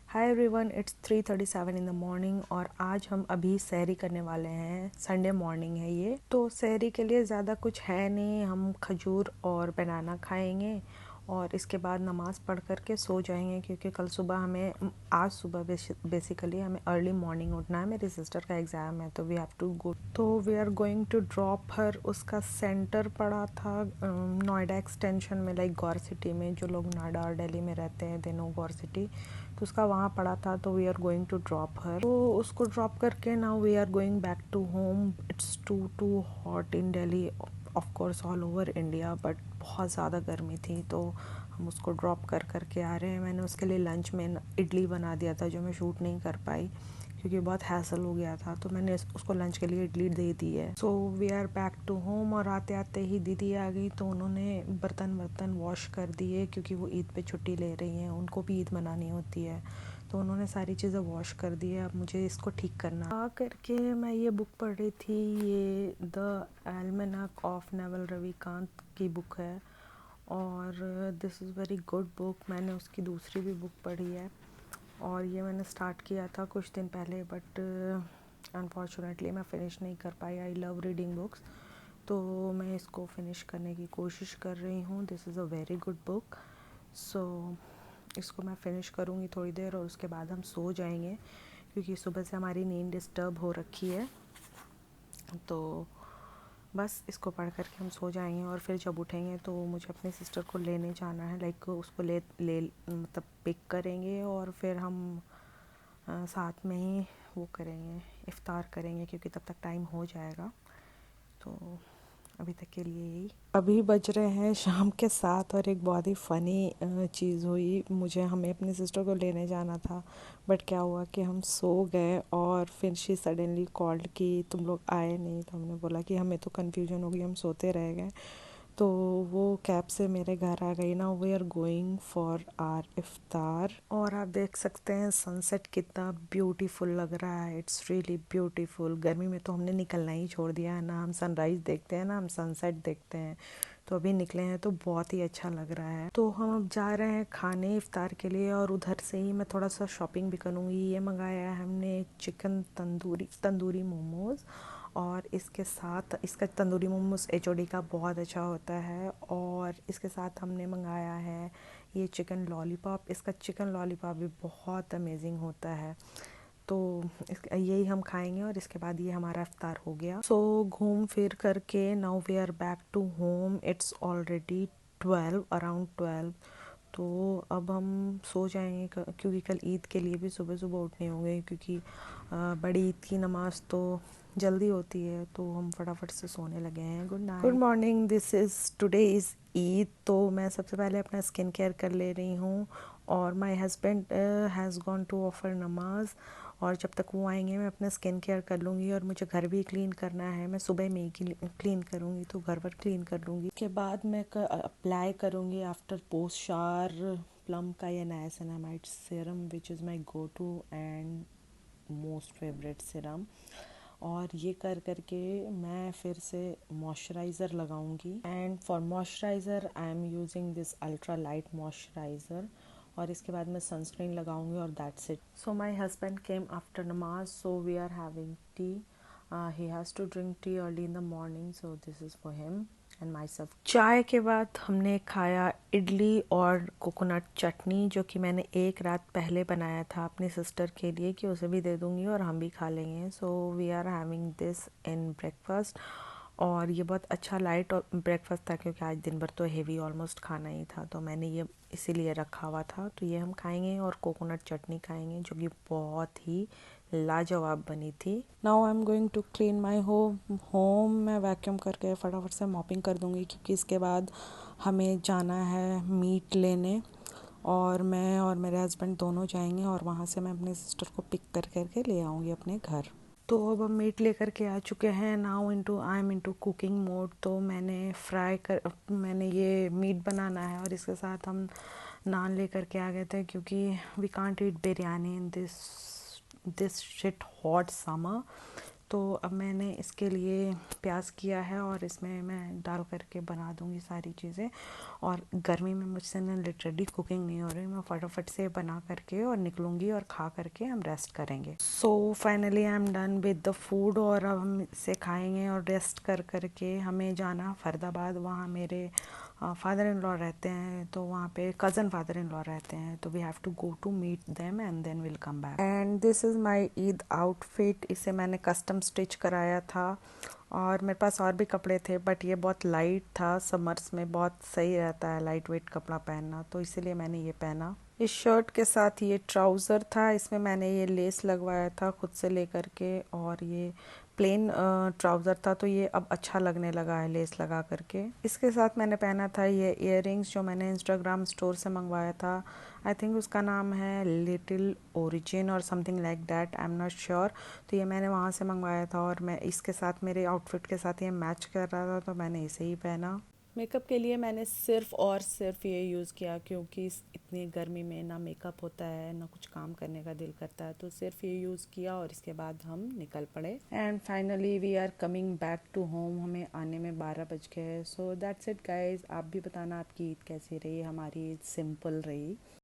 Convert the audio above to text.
Hi everyone, it's 3:37 in the morning और आज हम अभी सहरी करने वाले हैं। संडे मॉर्निंग है ये, तो सहरी के लिए ज़्यादा कुछ है नहीं। हम खजूर और बनाना खाएंगे और इसके बाद नमाज पढ़ कर के सो जाएंगे, क्योंकि कल सुबह आज सुबह बेसिकली हमें अर्ली मॉर्निंग उठना है। मेरी सिस्टर का एग्ज़ाम है तो वी हैव टू गो, तो we are going to drop her. उसका सेंटर पड़ा था नोएडा एक्सटेंशन में, लाइक गौर सिटी में। जो लोग नोएडा और दिल्ली में रहते हैं दे नो गौर सिटी, तो उसका वहाँ पड़ा था। तो we are going to drop her, तो उसको ड्रॉप करके now we are going back to home. It's too hot in Delhi, of course all over India, but बहुत ज़्यादा गर्मी थी तो हम उसको ड्रॉप कर करके आ रहे हैं। मैंने उसके लिए लंच में इडली बना दिया था, जो मैं शूट नहीं कर पाई क्योंकि बहुत हैसल हो गया था, तो मैंने उसको लंच के लिए इडली दे दी है। So we are back to home, और आते आते ही दीदी आ गई तो उन्होंने बर्तन वॉश कर दिए, क्योंकि वो ईद पे छुट्टी ले रही हैं, उनको भी ईद मनानी होती है, तो उन्होंने सारी चीज़ें वॉश कर दी है। अब मुझे इसको ठीक करना। आ करके मैं ये बुक पढ़ रही थी, ये द एल्मेनाक ऑफ नेवल रविकांत की बुक है और this is very good book. मैंने उसकी दूसरी भी बुक पढ़ी है और ये मैंने स्टार्ट किया था कुछ दिन पहले, बट अनफॉर्चुनेटली मैं फ़िनिश नहीं कर पाई। आई लव रीडिंग बुक्स, तो मैं इसको फ़िनिश करने की कोशिश कर रही हूँ। This is a very good book, so इसको मैं फ़िनिश करूँगी थोड़ी देर और उसके बाद हम सो जाएंगे, क्योंकि सुबह से हमारी नींद डिस्टर्ब हो रखी है। तो बस इसको पढ़ कर के हम सो जाएंगे और फिर जब उठेंगे तो मुझे अपनी सिस्टर को लेने जाना है, लाइक उसको ले मतलब पिक करेंगे और फिर हम साथ में ही वो करेंगे, इफ्तार करेंगे, क्योंकि तब तक टाइम हो जाएगा। तो अभी तक के लिए यही। अभी बज रहे हैं शाम के 7 और एक बहुत ही फ़नी चीज़ हुई। हमें अपनी सिस्टर को लेने जाना था, बट क्या हुआ कि हम सो गए और फिर शी सडनली कॉल्ड कि तुम लोग आए नहीं। तो हमने बोला कि हमें तो कन्फ्यूजन हो गई, हम सोते रह गए। तो वो कैब से मेरे घर आ गई ना। We are going for our iftar, और आप देख सकते हैं सनसेट कितना ब्यूटीफुल लग रहा है। It's really beautiful. गर्मी में तो हमने निकलना ही छोड़ दिया है, ना हम सनराइज़ देखते हैं ना हम सनसेट देखते हैं। तो अभी निकले हैं तो बहुत ही अच्छा लग रहा है। तो हम अब जा रहे हैं खाने इफ्तार के लिए, और उधर से ही मैं थोड़ा सा शॉपिंग भी करूँगी। ये मंगाया है हमने चिकन तंदूरी मोमोज़, और इसके साथ इसका तंदूरी मोमोज HOD का बहुत अच्छा होता है। और इसके साथ हमने मंगाया है ये चिकन लॉलीपॉप। इसका चिकन लॉलीपॉप भी बहुत अमेजिंग होता है। तो यही हम खाएंगे और इसके बाद ये हमारा इफ्तार हो गया। सो घूम फिर करके now we are back to home. It's already 12, around 12। तो अब हम सो जाएंगे, क्योंकि कल ईद के लिए भी सुबह सुबह उठने होंगे, क्योंकि बड़ी ईद की नमाज़ तो जल्दी होती है, तो हम फटाफट से सोने लगे हैं। Good morning, this is today is Eid. तो मैं सबसे पहले अपना स्किन केयर कर ले रही हूँ, और my husband has gone to offer नमाज, और जब तक वो आएंगे मैं अपना स्किन केयर कर लूँगी। और मुझे घर भी क्लीन करना है, मैं सुबह में ही क्लीन करूँगी, तो घर पर क्लीन कर लूँगी। उसके बाद मैं अप्लाई करूँगी आफ्टर पोस्ट शावर प्लम का ये niacinamide serum, which is my go to and most favourite serum. और ये कर करके मैं फिर से मॉइस्चराइज़र लगाऊंगी, and for moisturiser I am using this ultra light moisturiser. और इसके बाद मैं सनस्क्रीन लगाऊंगी और that's it. So my husband came after namaz, so we are having tea. He has to drink tea early in the morning, so this is for him and my self. चाय के बाद हमने खाया इडली और कोकोनट चटनी, जो कि मैंने एक रात पहले बनाया था अपनी सिस्टर के लिए, कि उसे भी दे दूँगी और हम भी खा लेंगे। So we are having this in breakfast, और ये बहुत अच्छा लाइट और ब्रेकफास्ट था, क्योंकि आज दिन भर तो हेवी ऑलमोस्ट खाना ही था, तो मैंने ये इसीलिए रखा हुआ था। तो ये हम खाएंगे और कोकोनट चटनी खाएंगे, जो कि बहुत ही लाजवाब बनी थी। Now I am going to clean my home. मैं वैक्यूम करके फटाफट से मॉपिंग कर दूँगी, क्योंकि इसके बाद हमें जाना है मीट लेने, और मैं और मेरे हस्बैंड दोनों जाएंगे, और वहाँ से मैं अपनी सिस्टर को पिक कर करके ले आऊँगी अपने घर। तो अब हम मीट लेकर के आ चुके हैं। Now I am into cooking mode. तो मैंने ये मीट बनाना है, और इसके साथ हम नान लेकर के आ गए थे, क्योंकि we can't eat biryani in this shit hot summer. तो अब मैंने इसके लिए प्याज किया है और इसमें मैं डाल करके बना दूँगी सारी चीज़ें। और गर्मी में मुझसे ना लिटरली कुकिंग नहीं हो रही, मैं फटाफट से बना करके और निकलूँगी और खा करके हम रेस्ट करेंगे। So finally I am done with the food और अब हम इसे खाएंगे और रेस्ट कर करके हमें जाना फरीदाबाद। वहाँ मेरे फादर इन लॉ रहते हैं, तो वहाँ पे कज़न फादर इन लॉ रहते हैं, तो we have to go to meet them and then will come back. And this is my Eid outfit. इसे मैंने कस्टम स्टिच कराया था और मेरे पास और भी कपड़े थे, बट ये बहुत लाइट था। समर्स में बहुत सही रहता है लाइट वेट कपड़ा पहनना, तो इसीलिए मैंने ये पहना। इस शर्ट के साथ ये ट्राउज़र था, इसमें मैंने ये लेस लगवाया था खुद से लेकर के, और ये प्लेन ट्राउज़र था, तो ये अब अच्छा लगने लगा है लेस लगा करके। इसके साथ मैंने पहना था ये इयररिंग्स जो मैंने इंस्टाग्राम स्टोर से मंगवाया था। आई थिंक उसका नाम है लिटिल ओरिजिन और something like that, I am not sure. तो ये मैंने वहाँ से मंगवाया था और मैं इसके साथ मेरे आउटफिट के साथ ये मैच कर रहा था, तो मैंने इसे ही पहना। मेकअप के लिए मैंने सिर्फ और सिर्फ ये यूज़ किया, क्योंकि इतनी गर्मी में ना मेकअप होता है ना कुछ काम करने का दिल करता है, तो सिर्फ ये यूज़ किया और इसके बाद हम निकल पड़े। And finally we are coming back to home. हमें आने में 12 बज गए। So that's it guys. आप भी बताना आपकी ईद कैसी रही। हमारी ईद सिंपल रही।